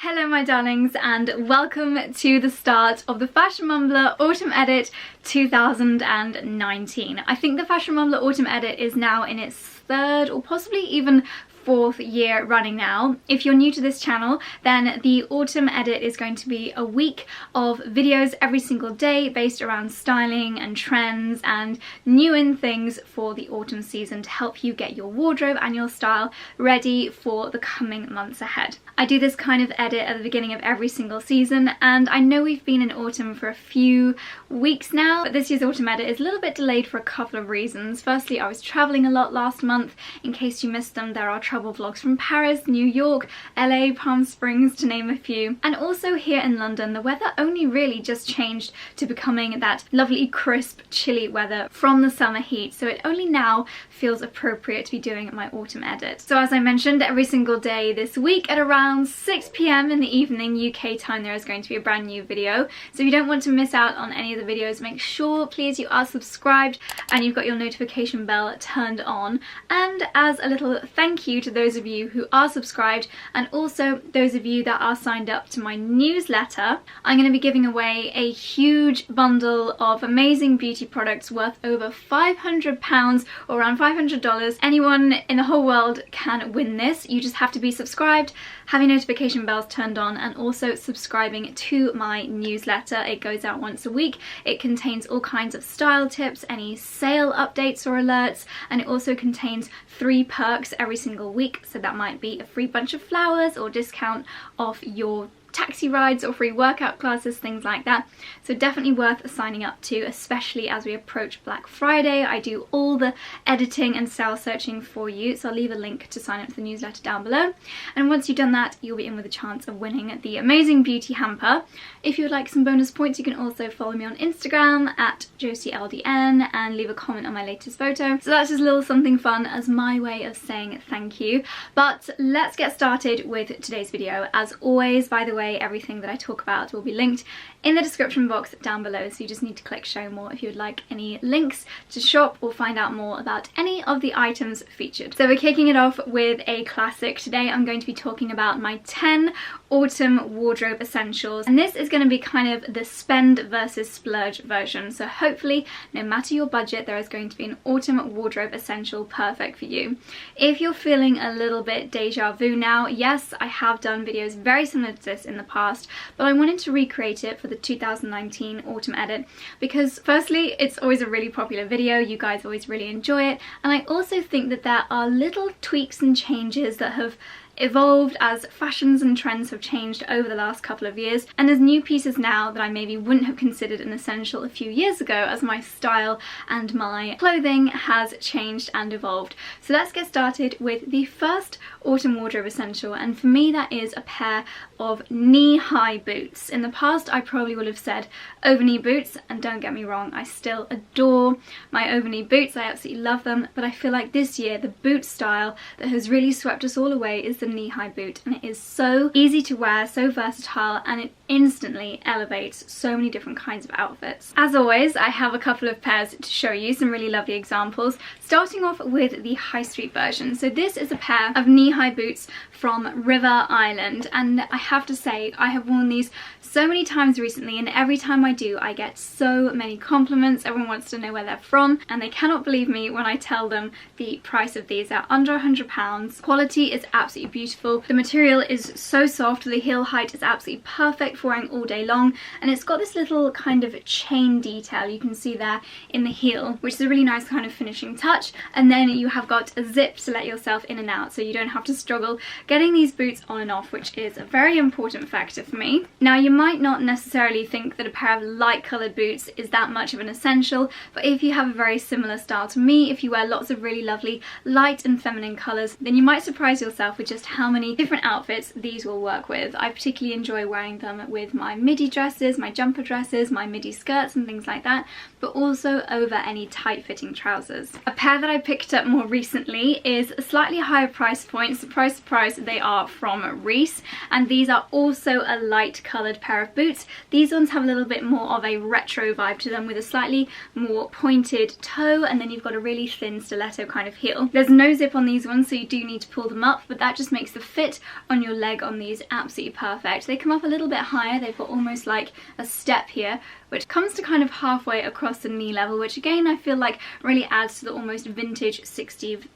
Hello my darlings and welcome to the start of the Fashion Mumblr Autumn Edit 2019. I think the Fashion Mumblr Autumn Edit is now in its third or possibly even fourth year running now. If you're new to this channel, then the autumn edit is going to be a week of videos every single day based around styling and trends and new in things for the autumn season to help you get your wardrobe and your style ready for the coming months ahead. I do this kind of edit at the beginning of every single season, and I know we've been in autumn for a few weeks now, but this year's autumn edit is a little bit delayed for a couple of reasons. Firstly, I was traveling a lot last month. In case you missed them, there are travel vlogs from Paris, New York, LA, Palm Springs, to name a few. And also here in London, the weather only really just changed to becoming that lovely, crisp, chilly weather from the summer heat, so it only now feels appropriate to be doing my autumn edit. So as I mentioned, every single day this week at around 6 p.m. in the evening UK time, there is going to be a brand new video. So if you don't want to miss out on any of the videos, make sure please you are subscribed and you've got your notification bell turned on. And as a little thank you to those of you who are subscribed, and also those of you that are signed up to my newsletter, I'm going to be giving away a huge bundle of amazing beauty products worth over £500 or around $500. Anyone in the whole world can win this. You just have to be subscribed, having notification bells turned on, and also subscribing to my newsletter. It goes out once a week. It contains all kinds of style tips, any sale updates or alerts, and it also contains 3 perks every single week. So that might be a free bunch of flowers or discount off your taxi rides or free workout classes, things like that. So definitely worth signing up to, especially as we approach Black Friday. I do all the editing and sale searching for you, so I'll leave a link to sign up to the newsletter down below. And once you've done that, you'll be in with a chance of winning the amazing beauty hamper. If you would like some bonus points, you can also follow me on Instagram at JosieLDN and leave a comment on my latest photo. So that's just a little something fun as my way of saying thank you. But let's get started with today's video. As always, by the way, everything that I talk about will be linked in the description box down below, so you just need to click show more if you would like any links to shop or find out more about any of the items featured. So we're kicking it off with a classic. Today I'm going to be talking about my 10 autumn wardrobe essentials, and this is going to be kind of the spend versus splurge version. So hopefully, no matter your budget, there is going to be an autumn wardrobe essential perfect for you. If you're feeling a little bit deja vu now, yes, I have done videos very similar to this in the past, but I wanted to recreate it for the 2019 autumn edit because firstly, it's always a really popular video, you guys always really enjoy it, and I also think that there are little tweaks and changes that have evolved as fashions and trends have changed over the last couple of years, and there's new pieces now that I maybe wouldn't have considered an essential a few years ago as my style and my clothing has changed and evolved. So let's get started with the first autumn wardrobe essential, and for me that is a pair of knee-high boots. In the past I probably would have said over-knee boots, and don't get me wrong, I still adore my over-knee boots, I absolutely love them, but I feel like this year the boot style that has really swept us all away is the knee-high boot, and it is so easy to wear, so versatile, and it instantly elevates so many different kinds of outfits. As always, I have a couple of pairs to show you, some really lovely examples, starting off with the high street version. So this is a pair of knee-high boots from River Island, and I have to say I have worn these so many times recently, and every time I do I get so many compliments. Everyone wants to know where they're from, and they cannot believe me when I tell them the price of these. They're under £100. Quality is absolutely beautiful. The material is so soft, the heel height is absolutely perfect for wearing all day long, and it's got this little kind of chain detail you can see there in the heel, which is a really nice kind of finishing touch, and then you have got a zip to let yourself in and out, so you don't have to struggle getting these boots on and off, which is a very important factor for me. Now, you might not necessarily think that a pair of light coloured boots is that much of an essential, but if you have a very similar style to me, if you wear lots of really lovely light and feminine colours, then you might surprise yourself with just how many different outfits these will work with. I particularly enjoy wearing them with my midi dresses, my jumper dresses, my midi skirts and things like that, but also over any tight fitting trousers. A pair that I picked up more recently is a slightly higher price point, surprise surprise, They are from Reiss, and these are also a light coloured pair of boots. These ones have a little bit more of a retro vibe to them, with a slightly more pointed toe, and then you've got a really thin stiletto kind of heel. There's no zip on these ones, so you do need to pull them up, but that just makes the fit on your leg on these absolutely perfect. They come up a little bit higher. They've got almost like a step here, which comes to kind of halfway across the knee level, which again I feel like really adds to the almost vintage 60s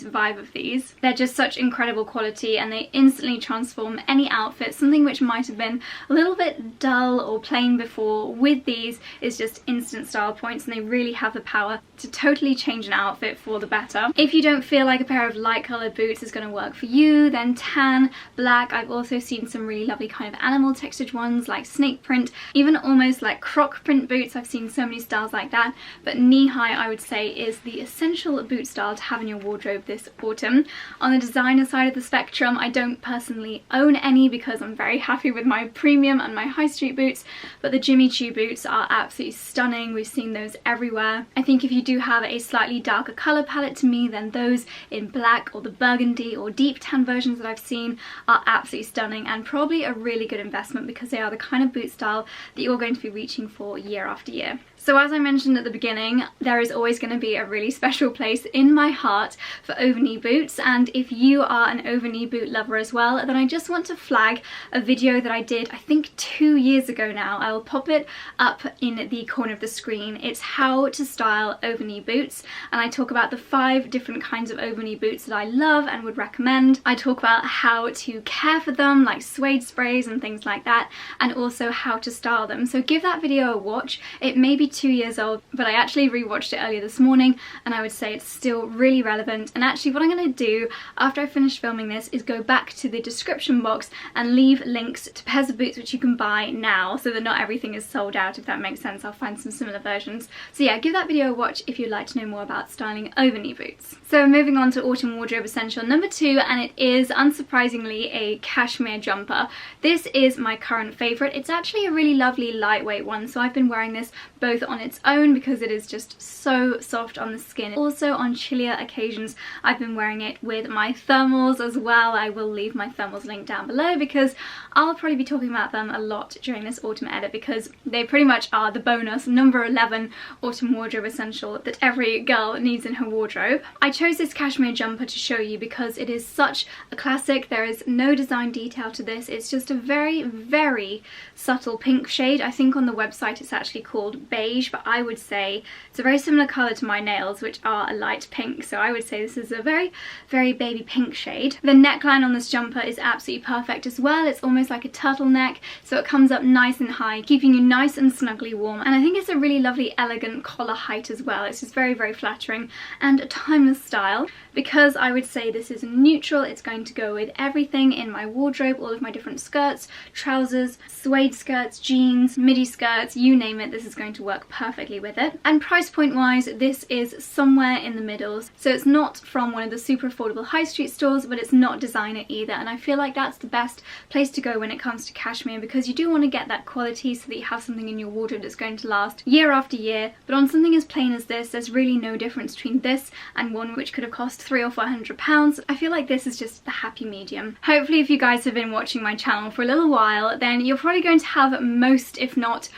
vibe of these. They're just such incredible quality, and they instantly transform any outfit. Something which might have been a little bit dull or plain before, with these is just instant style points, and they really have the power to totally change an outfit for the better. If you don't feel like a pair of light coloured boots is going to work for you, then tan, black. I've also seen some really lovely kind of animal textured ones like snake print, even almost like croc print boots. I've seen so many styles like that, but knee high I would say is the essential boot style to have in your wardrobe this autumn. On the designer side of the spectrum, I don't personally own any because I'm very happy with my premium and my high street boots, but the Jimmy Choo boots are absolutely stunning. We've seen those everywhere. I think if you do have a slightly darker colour palette to me, then those in black or the burgundy or deep tan versions that I've seen are absolutely stunning, and probably a really good investment because they are the kind of boot style that you're going to be reaching for year after year. So as I mentioned at the beginning, there is always going to be a really special place in my heart for over-knee boots, and if you are an over-knee boot lover as well, then I just want to flag a video that I did I think 2 years ago now. I will pop it up in the corner of the screen. It's how to style over-knee boots, and I talk about the 5 different kinds of over-knee boots that I love and would recommend. I talk about how to care for them, like suede sprays and things like that, and also how to style them. So give that video a watch. It may be 2 years old, but I actually rewatched it earlier this morning, and I would say it's still really relevant. And actually what I'm going to do after I finish filming this is go back to the description box and leave links to pairs of boots which you can buy now, so that not everything is sold out, if that makes sense. I'll find some similar versions. So yeah, give that video a watch if you'd like to know more about styling over-knee boots. So moving on to autumn wardrobe essential number 2, and it is unsurprisingly a cashmere jumper. This is my current favourite. It's actually a really lovely lightweight one, so I've been wearing this both on its own because it is just so soft on the skin. Also on chillier occasions I've been wearing it with my thermals as well. I will leave my thermals link down below because I'll probably be talking about them a lot during this autumn edit, because they pretty much are the bonus number 11 autumn wardrobe essential that every girl needs in her wardrobe. I chose this cashmere jumper to show you because it is such a classic. There is no design detail to this. It's just a very, very subtle pink shade. I think on the website it's actually called beige, but I would say it's a very similar colour to my nails, which are a light pink, so I would say this is a very, very baby pink shade. The neckline on this jumper is absolutely perfect as well. It's almost like a turtleneck, so it comes up nice and high, keeping you nice and snugly warm, and I think it's a really lovely elegant collar height as well. It's just very, very flattering and a timeless style. Because I would say this is neutral, it's going to go with everything in my wardrobe, all of my different skirts, trousers, suede skirts, jeans, midi skirts, you name it, this is going to work perfectly with it. And price point wise, this is somewhere in the middle. So it's not from one of the super affordable high street stores, but it's not designer either, and I feel like that's the best place to go when it comes to cashmere, because you do want to get that quality so that you have something in your wardrobe that's going to last year after year. But on something as plain as this, there's really no difference between this and one which could have cost £300 or £400. I feel like this is just the happy medium. Hopefully if you guys have been watching my channel for a little while, then you're probably going to have most, if not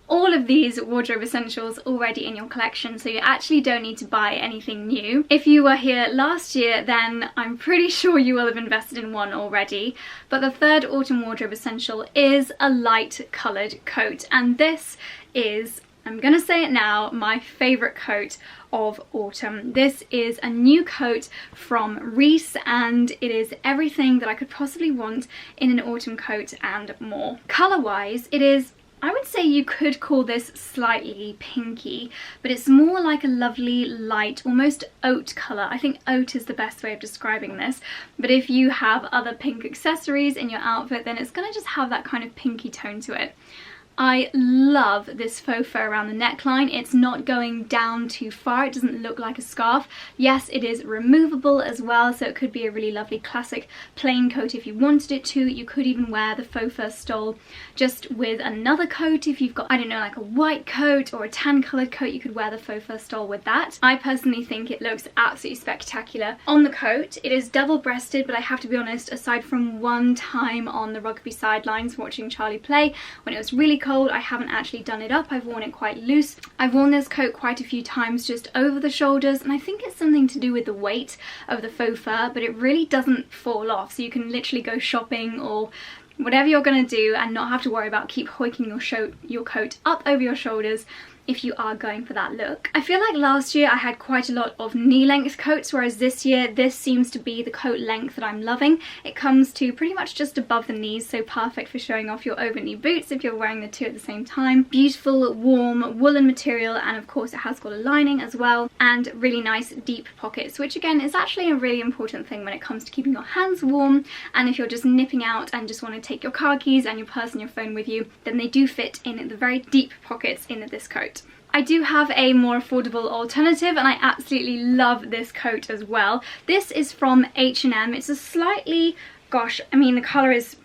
all of these wardrobe essentials already in your collection, so you actually don't need to buy anything new. If you were here last year, then I'm pretty sure you will have invested in one already. But the third autumn wardrobe essential is a light coloured coat, and this is, I'm gonna say it now, my favourite coat of autumn. This is a new coat from Reiss, and it is everything that I could possibly want in an autumn coat and more. Colour wise, it is, I would say you could call this slightly pinky, but it's more like a lovely light, almost oat colour. I think oat is the best way of describing this, but if you have other pink accessories in your outfit, then it's going to just have that kind of pinky tone to it. I love this faux fur around the neckline. It's not going down too far. It doesn't look like a scarf. Yes, it is removable as well, so it could be a really lovely classic plain coat if you wanted it to. You could even wear the faux fur stole just with another coat. If you've got, I don't know, like a white coat or a tan coloured coat, you could wear the faux fur stole with that. I personally think it looks absolutely spectacular on the coat. It is double-breasted, but I have to be honest, aside from one time on the rugby sidelines watching Charlie play, when it was really cold, I haven't actually done it up. I've worn it quite loose. I've worn this coat quite a few times just over the shoulders, and I think it's something to do with the weight of the faux fur, but it really doesn't fall off, so you can literally go shopping or whatever you're gonna do and not have to worry about keep hoiking your coat up over your shoulders if you are going for that look. I feel like last year I had quite a lot of knee-length coats, whereas this year this seems to be the coat length that I'm loving. It comes to pretty much just above the knees, so perfect for showing off your over-knee boots if you're wearing the two at the same time. Beautiful, warm, woolen material, and of course it has got a lining as well, and really nice deep pockets, which again is actually a really important thing when it comes to keeping your hands warm, and if you're just nipping out and just want to take your car keys and your purse and your phone with you, then they do fit in the very deep pockets in this coat. I do have a more affordable alternative, and I absolutely love this coat as well. This is from H&M. It's a slightly, gosh, I mean the colour is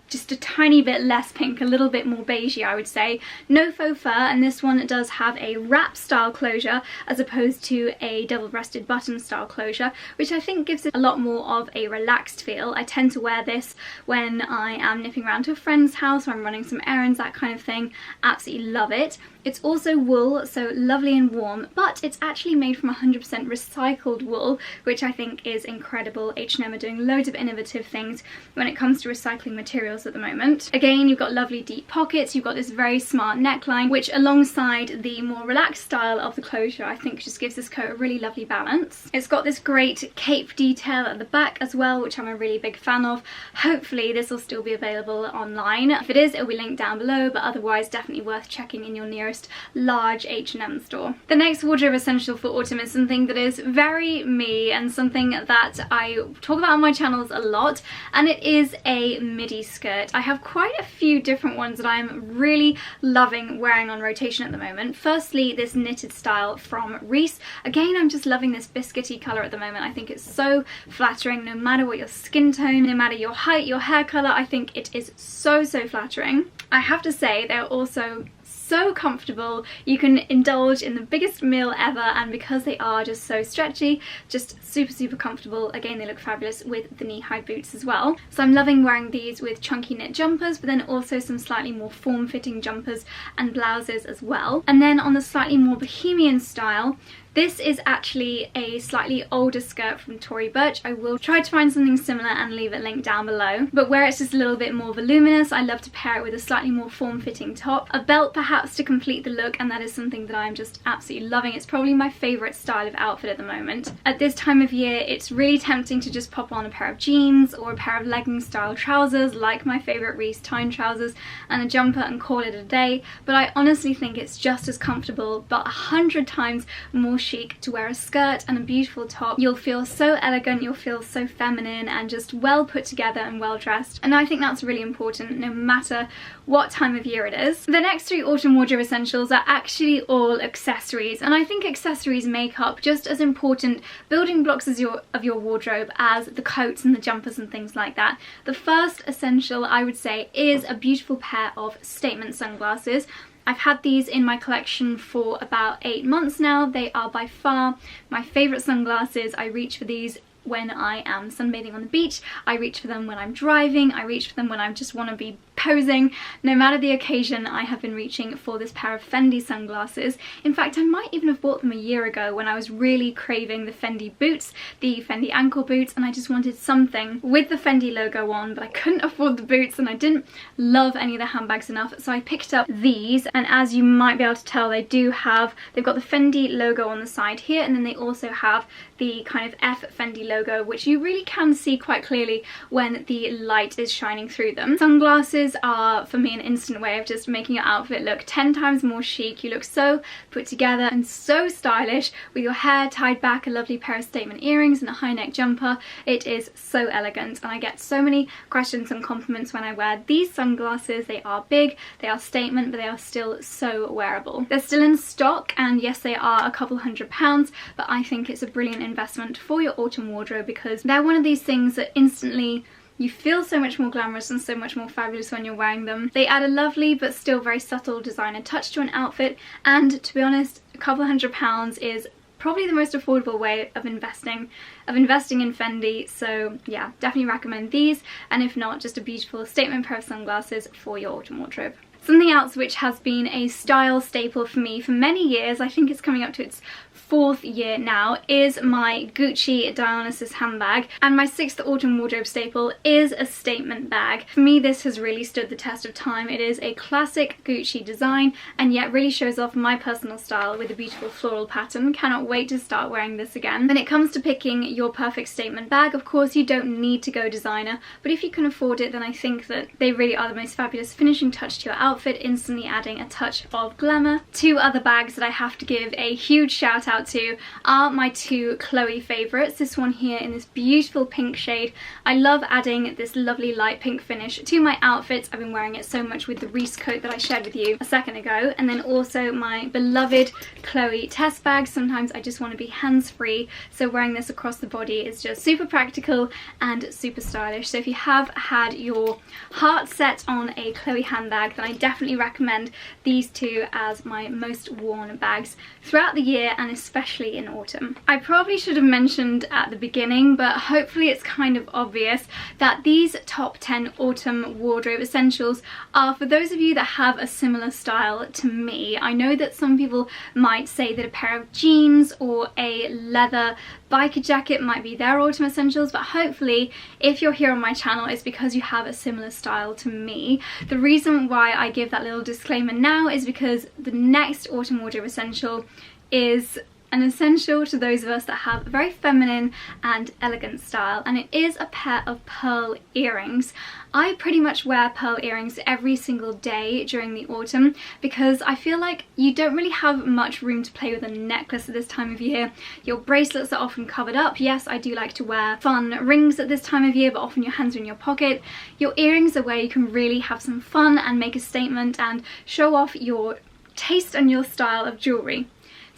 just a tiny bit less pink, a little bit more beigey I would say. No faux fur, and this one does have a wrap style closure as opposed to a double-breasted button style closure, which I think gives it a lot more of a relaxed feel. I tend to wear this when I am nipping around to a friend's house or I'm running some errands, that kind of thing. Absolutely love it. It's also wool, so lovely and warm, but it's actually made from 100% recycled wool, which I think is incredible. H&M are doing loads of innovative things when it comes to recycling materials at the moment. Again, you've got lovely deep pockets, you've got this very smart neckline, which alongside the more relaxed style of the closure, I think just gives this coat a really lovely balance. It's got this great cape detail at the back as well, which I'm a really big fan of. Hopefully this will still be available online. If it is, it'll be linked down below, but otherwise definitely worth checking in your nearest large H&M store. The next wardrobe essential for autumn is something that is very me and something that I talk about on my channels a lot, and it is a midi skirt. I have quite a few different ones that I'm really loving wearing on rotation at the moment. Firstly, this knitted style from Reiss. Again, I'm just loving this biscuity colour at the moment. I think it's so flattering no matter what your skin tone, no matter your height, your hair colour. I think it is so flattering. I have to say they're also so comfortable. You can indulge in the biggest meal ever, and because they are just so stretchy, just super comfortable. Again, they look fabulous with the knee-high boots as well. So I'm loving wearing these with chunky knit jumpers, but then also some slightly more form-fitting jumpers and blouses as well. And then on the slightly more bohemian style, this is actually a slightly older skirt from Tory Burch. I will try to find something similar and leave it linked down below. But where it's just a little bit more voluminous, I love to pair it with a slightly more form-fitting top. A belt perhaps to complete the look, and that is something that I'm just absolutely loving. It's probably my favourite style of outfit at the moment. At this time of year, it's really tempting to just pop on a pair of jeans or a pair of leggings style trousers, like my favourite Reiss Time trousers, and a jumper and call it a day. But I honestly think it's just as comfortable, but 100 times more chic to wear a skirt and a beautiful top. You'll feel so elegant, you'll feel so feminine and just well put together and well dressed, and I think that's really important no matter what time of year it is. The next three autumn wardrobe essentials are actually all accessories, and I think accessories make up just as important building blocks as of your wardrobe as the coats and the jumpers and things like that. The first essential I would say is a beautiful pair of statement sunglasses. I've had these in my collection for about 8 months now. They are by far my favourite sunglasses. I reach for these when I am sunbathing on the beach, I reach for them when I'm driving, I reach for them when I just want to be posing. No matter the occasion, I have been reaching for this pair of Fendi sunglasses. In fact, I might even have bought them a year ago when I was really craving the Fendi boots, the Fendi ankle boots, and I just wanted something with the Fendi logo on, but I couldn't afford the boots and I didn't love any of the handbags enough, so I picked up these, and as you might be able to tell, they've got the Fendi logo on the side here, and then they also have the kind of F Fendi logo, which you really can see quite clearly when the light is shining through them. Sunglasses Sunglasses are for me an instant way of just making your outfit look 10 times more chic. You look so put together and so stylish with your hair tied back, a lovely pair of statement earrings and a high neck jumper. It is so elegant, and I get so many questions and compliments when I wear these sunglasses. They are big, they are statement, but they are still so wearable. They're still in stock, and yes, they are a couple £100, but I think it's a brilliant investment for your autumn wardrobe because they're one of these things that instantly you feel so much more glamorous and so much more fabulous when you're wearing them. They add a lovely but still very subtle designer touch to an outfit, and to be honest, a couple £100 is probably the most affordable way of investing in Fendi. So yeah, definitely recommend these, and if not, just a beautiful statement pair of sunglasses for your autumn wardrobe. Something else which has been a style staple for me for many years, I think it's coming up to its 4th year now, is my Gucci Dionysus handbag, and my 6th autumn wardrobe staple is a statement bag. For me, this has really stood the test of time. It is a classic Gucci design and yet really shows off my personal style with a beautiful floral pattern. Cannot wait to start wearing this again. When it comes to picking your perfect statement bag, of course you don't need to go designer, but if you can afford it, then I think that they really are the most fabulous finishing touch to your outfit, instantly adding a touch of glamour. 2 other bags that I have to give a huge shout out to are my 2 Chloe favourites. This one here in this beautiful pink shade. I love adding this lovely light pink finish to my outfits. I've been wearing it so much with the Reiss Coat that I shared with you a second ago, and then also my beloved Chloe test bag. Sometimes I just want to be hands-free, so wearing this across the body is just super practical and super stylish. So if you have had your heart set on a Chloe handbag, then I definitely recommend these 2 as my most worn bags throughout the year, and especially in autumn. I probably should have mentioned at the beginning, but hopefully it's kind of obvious, that these top 10 autumn wardrobe essentials are for those of you that have a similar style to me. I know that some people might say that a pair of jeans or a leather biker jacket might be their autumn essentials, but hopefully if you're here on my channel it's because you have a similar style to me. The reason why I give that little disclaimer now is because the next autumn wardrobe essential is an essential to those of us that have a very feminine and elegant style, and it is a pair of pearl earrings. I pretty much wear pearl earrings every single day during the autumn because I feel like you don't really have much room to play with a necklace at this time of year. Your bracelets are often covered up. Yes, I do like to wear fun rings at this time of year, but often your hands are in your pocket. Your earrings are where you can really have some fun and make a statement and show off your taste and your style of jewellery.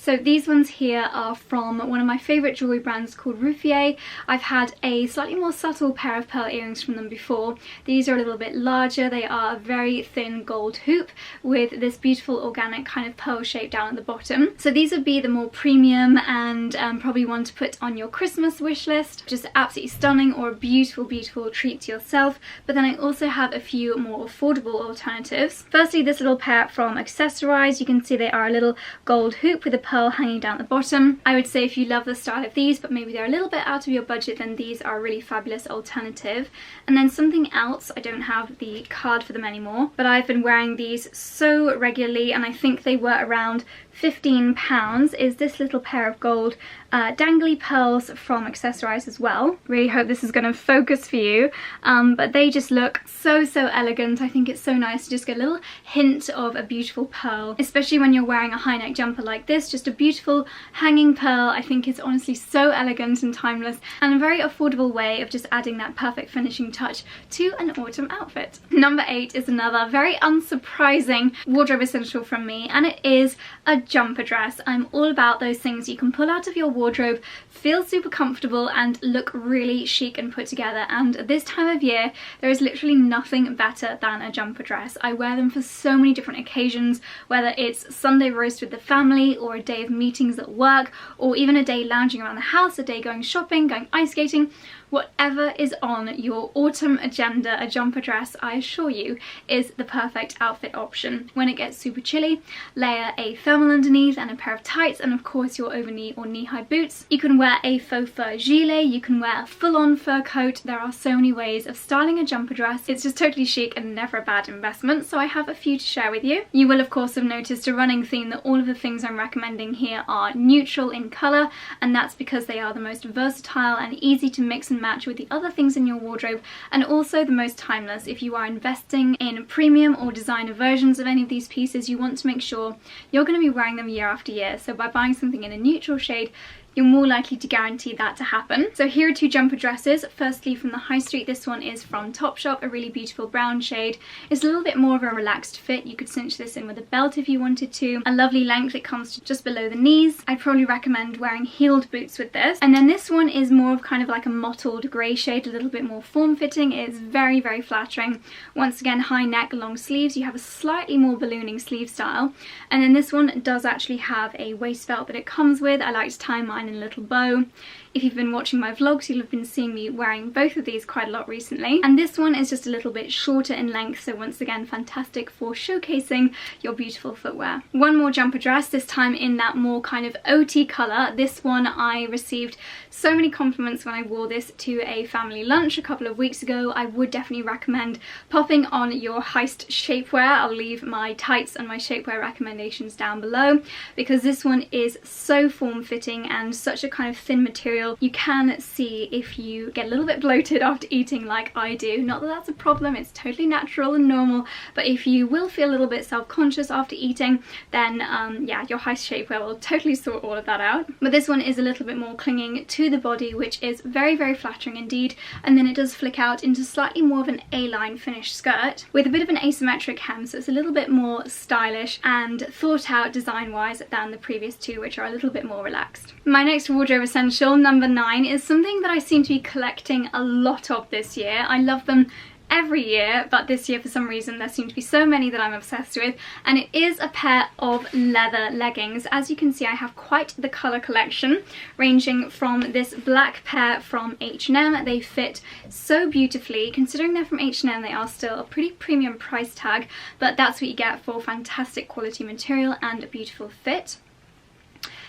So these ones here are from one of my favourite jewellery brands called Ruffier. I've had a slightly more subtle pair of pearl earrings from them before. These are a little bit larger. They are a very thin gold hoop with this beautiful organic kind of pearl shape down at the bottom. So these would be the more premium and probably one to put on your Christmas wish list. Just absolutely stunning, or a beautiful, beautiful treat to yourself. But then I also have a few more affordable alternatives. Firstly, this little pair from Accessorize. You can see they are a little gold hoop with a pearl hanging down at the bottom. I would say if you love the style of these but maybe they're a little bit out of your budget, then these are a really fabulous alternative. And then something else, I don't have the card for them anymore, but I've been wearing these so regularly and I think they were around £15, is this little pair of gold dangly pearls from Accessorize as well. Really hope this is going to focus for you, but they just look so elegant. I think it's so nice to just get a little hint of a beautiful pearl, especially when you're wearing a high neck jumper like this. Just a beautiful hanging pearl I think is honestly so elegant and timeless, and a very affordable way of just adding that perfect finishing touch to an autumn outfit. Number 8 is another very unsurprising wardrobe essential from me, and it is a jumper dress. I'm all about those things you can pull out of your wardrobe, feel super comfortable and look really chic and put together, and at this time of year there is literally nothing better than a jumper dress. I wear them for so many different occasions, whether it's Sunday roast with the family or a day of meetings at work, or even a day lounging around the house, a day going shopping, going ice skating. Whatever is on your autumn agenda, a jumper dress, I assure you, is the perfect outfit option. When it gets super chilly, layer a thermal underneath and a pair of tights, and of course your over-knee or knee-high boots. You can wear a faux fur gilet, you can wear a full-on fur coat. There are so many ways of styling a jumper dress. It's just totally chic and never a bad investment, so I have a few to share with you. You will of course have noticed a running theme that all of the things I'm recommending here are neutral in colour, and that's because they are the most versatile and easy to mix and and match with the other things in your wardrobe, and also the most timeless. If you are investing in premium or designer versions of any of these pieces, you want to make sure you're going to be wearing them year after year. So by buying something in a neutral shade, you're more likely to guarantee that to happen. So here are two jumper dresses. Firstly, from the high street, this one is from Topshop, a really beautiful brown shade. It's a little bit more of a relaxed fit. You could cinch this in with a belt if you wanted to. A lovely length, it comes to just below the knees. I'd probably recommend wearing heeled boots with this. And then this one is more of kind of like a mottled grey shade, a little bit more form-fitting. It's very, very flattering. Once again, high neck, long sleeves. You have a slightly more ballooning sleeve style. And then this one does actually have a waist belt that it comes with. I like to tie mine in a little bow. If you've been watching my vlogs, you'll have been seeing me wearing both of these quite a lot recently. And this one is just a little bit shorter in length, so once again fantastic for showcasing your beautiful footwear. One more jumper dress, this time in that more kind of OT colour. This one I received so many compliments when I wore this to a family lunch a couple of weeks ago. I would definitely recommend popping on your heist shapewear. I'll leave my tights and my shapewear recommendations down below, because this one is so form-fitting and such a kind of thin material. You can see if you get a little bit bloated after eating like I do. Not that that's a problem, it's totally natural and normal, but if you will feel a little bit self-conscious after eating, then yeah, your heist shapewear will totally sort all of that out. But this one is a little bit more clinging to the body, which is very, very flattering indeed, and then it does flick out into slightly more of an A-line finished skirt with a bit of an asymmetric hem, so it's a little bit more stylish and thought out design-wise than the previous two, which are a little bit more relaxed. My next wardrobe essential, number 9, is something that I seem to be collecting a lot of this year. I love them every year, but this year for some reason there seem to be so many that I'm obsessed with, and it is a pair of leather leggings. As you can see, I have quite the colour collection, ranging from this black pair from H&M. They fit so beautifully. Considering they're from H&M, they are still a pretty premium price tag, but that's what you get for fantastic quality material and a beautiful fit.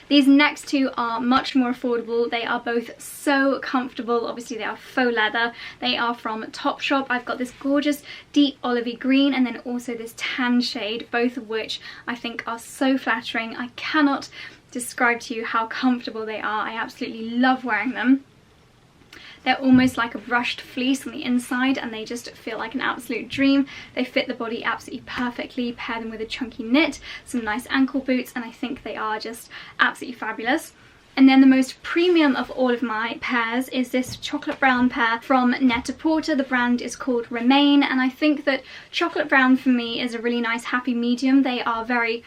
These next two are much more affordable. They are both so comfortable. Obviously they are faux leather. They are from Topshop. I've got this gorgeous deep olivey green and then also this tan shade, both of which I think are so flattering. I cannot describe to you how comfortable they are. I absolutely love wearing them. They're almost like a brushed fleece on the inside, and they just feel like an absolute dream. They fit the body absolutely perfectly. Pair them with a chunky knit, some nice ankle boots, and I think they are just absolutely fabulous. And then the most premium of all of my pairs is this chocolate brown pair from Net-a-Porter. The brand is called Remain, and I think that chocolate brown for me is a really nice happy medium. They are very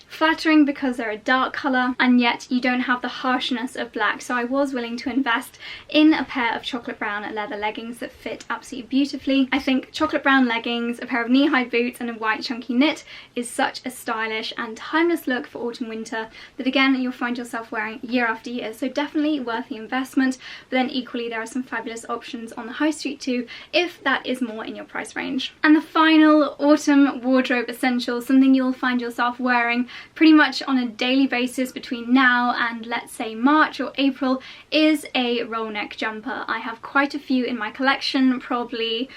flattering because they're a dark colour, and yet you don't have the harshness of black, so I was willing to invest in a pair of chocolate brown leather leggings that fit absolutely beautifully. I think chocolate brown leggings, a pair of knee-high boots and a white chunky knit is such a stylish and timeless look for autumn winter that again you'll find yourself wearing year after year, so definitely worth the investment. But then equally there are some fabulous options on the high street too if that is more in your price range. And the final autumn wardrobe essential, something you'll find yourself wearing pretty much on a daily basis between now and let's say March or April, is a roll neck jumper. I have quite a few in my collection, probably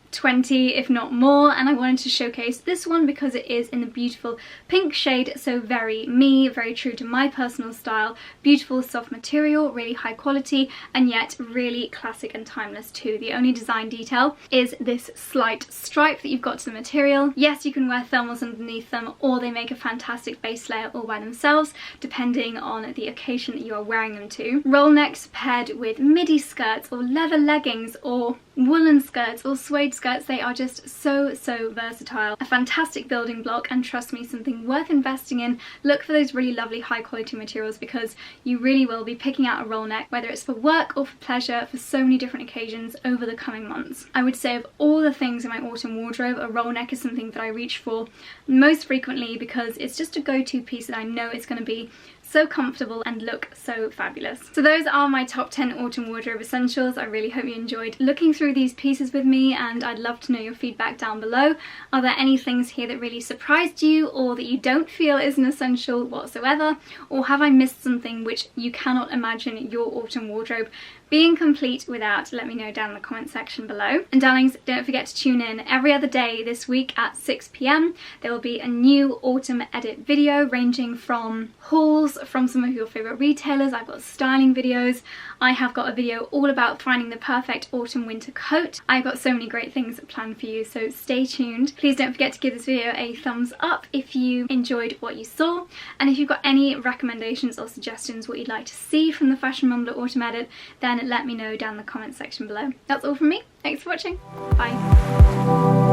20 if not more, and I wanted to showcase this one because it is in the beautiful pink shade, so very me, very true to my personal style. Beautiful soft material, really high quality, and yet really classic and timeless too. The only design detail is this slight stripe that you've got to the material. Yes, you can wear thermals underneath them, or they make a fantastic base layer all by themselves depending on the occasion that you are wearing them to. Roll necks paired with midi skirts or leather leggings or woolen skirts or suede skirts, they are just so versatile. A fantastic building block, and trust me, something worth investing in. Look for those really lovely high quality materials because you really will be picking out a roll neck, whether it's for work or for pleasure, for so many different occasions over the coming months. I would say of all the things in my autumn wardrobe, a roll neck is something that I reach for most frequently because it's just a go-to piece that I know is going to be so comfortable and look so fabulous. So those are my top 10 autumn wardrobe essentials. I really hope you enjoyed looking through these pieces with me, and I'd love to know your feedback down below. Are there any things here that really surprised you or that you don't feel is an essential whatsoever? Or have I missed something which you cannot imagine your autumn wardrobe being complete without, let me know down in the comment section below. And darlings, don't forget to tune in every other day this week at 6 p.m. There will be a new autumn edit video ranging from hauls from some of your favourite retailers. I've got styling videos. I have got a video all about finding the perfect autumn winter coat. I've got so many great things planned for you, so stay tuned. Please don't forget to give this video a thumbs up if you enjoyed what you saw, and if you've got any recommendations or suggestions what you'd like to see from the Fashion Mumblr autumn edit, then let me know down in the comment section below. That's all from me. Thanks for watching. Bye.